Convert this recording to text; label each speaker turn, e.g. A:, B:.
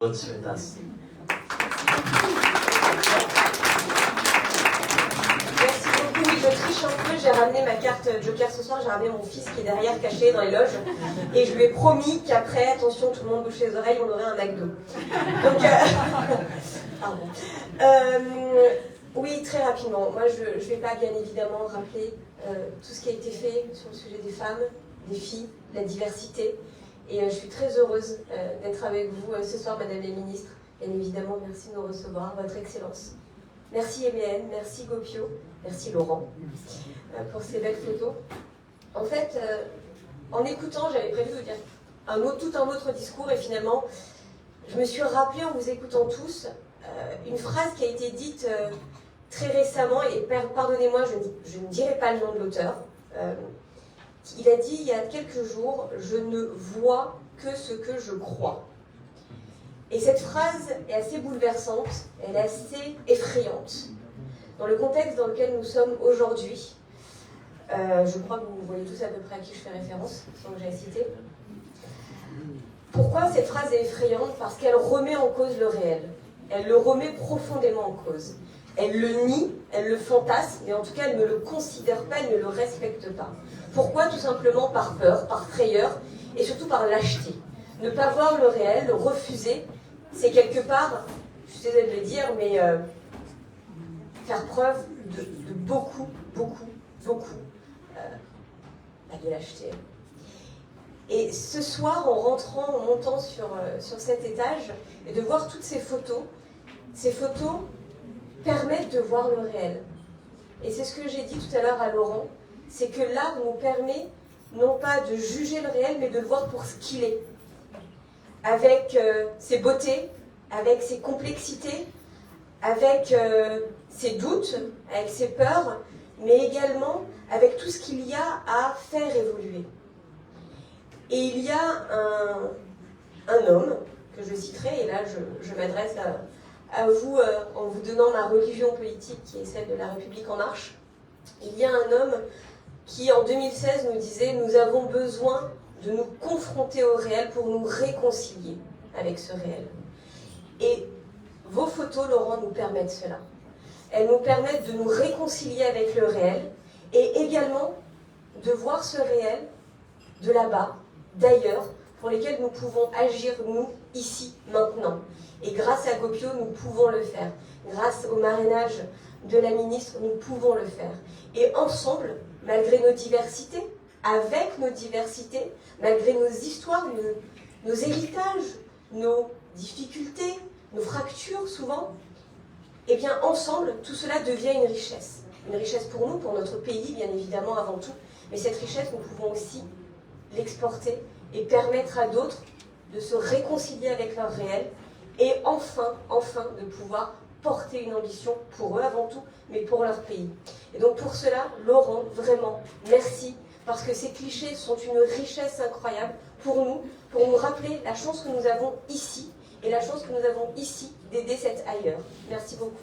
A: Godspedas.
B: Merci beaucoup. Oui, je triche un peu. J'ai ramené ma carte Joker ce soir. J'ai ramené mon fils qui est derrière, caché dans les loges. Et je lui ai promis qu'après, attention, tout le monde bouche les oreilles, on aurait un McDo. Donc, pardon. Oui, très rapidement. Moi, je ne vais pas, bien évidemment, rappeler tout ce qui a été fait sur le sujet des femmes, des filles, la diversité. Et je suis très heureuse d'être avec vous ce soir, Madame la Ministre. Bien évidemment, merci de nous recevoir, Votre Excellence. Merci MN, merci Gopio, merci Laurent pour ces belles photos. En fait, en écoutant, j'avais prévu de vous dire tout un autre discours et finalement, je me suis rappelé en vous écoutant tous une phrase qui a été dite très récemment, et pardonnez-moi, je ne dirai pas le nom de l'auteur. Il a dit il y a quelques jours, je ne vois que ce que je crois. Et cette phrase est assez bouleversante, elle est assez effrayante. Dans le contexte dans lequel nous sommes aujourd'hui, je crois que vous voyez tous à peu près à qui je fais référence, sans que j'aille citer. Pourquoi cette phrase est effrayante? Parce qu'elle remet en cause le réel. Elle le remet profondément en cause. Elle le nie, elle le fantasme, mais en tout cas elle ne le considère pas, elle ne le respecte pas. Pourquoi? Tout simplement par peur, par frayeur et surtout par lâcheté. Ne pas voir le réel, le refuser, c'est quelque part, je suis désolée de le dire, mais faire preuve de beaucoup de lâcheté. Et ce soir, en rentrant, en montant sur cet étage, et de voir toutes ces photos permettent de voir le réel. Et c'est ce que j'ai dit tout à l'heure à Laurent, c'est que l'art nous permet non pas de juger le réel, mais de le voir pour ce qu'il est. Avec ses beautés, avec ses complexités, avec ses doutes, avec ses peurs, mais également avec tout ce qu'il y a à faire évoluer. Et il y a un homme, que je citerai, et là je m'adresse à vous en vous donnant ma religion politique qui est celle de La République En Marche. Il y a un homme qui en 2016 nous disait « Nous avons besoin de nous confronter au réel pour nous réconcilier avec ce réel ». Et vos photos, Laurent, nous permettent cela. Elles nous permettent de nous réconcilier avec le réel et également de voir ce réel de là-bas, d'ailleurs, pour lesquels nous pouvons agir, nous, ici, maintenant. Et grâce à Gopio, nous pouvons le faire. Grâce au marrainage de la ministre, nous pouvons le faire. Et ensemble, malgré nos diversités, avec nos diversités, malgré nos histoires, nos héritages, nos difficultés, nos fractures souvent, eh bien ensemble, tout cela devient une richesse. Une richesse pour nous, pour notre pays, bien évidemment, avant tout. Mais cette richesse, nous pouvons aussi l'exporter et permettre à d'autres de se réconcilier avec leur réel et enfin de pouvoir porter une ambition pour eux avant tout, mais pour leur pays. Et donc pour cela, Laurent, vraiment, merci, parce que ces clichés sont une richesse incroyable pour nous rappeler la chance que nous avons ici, et la chance que nous avons ici d'aider cet ailleurs. Merci beaucoup.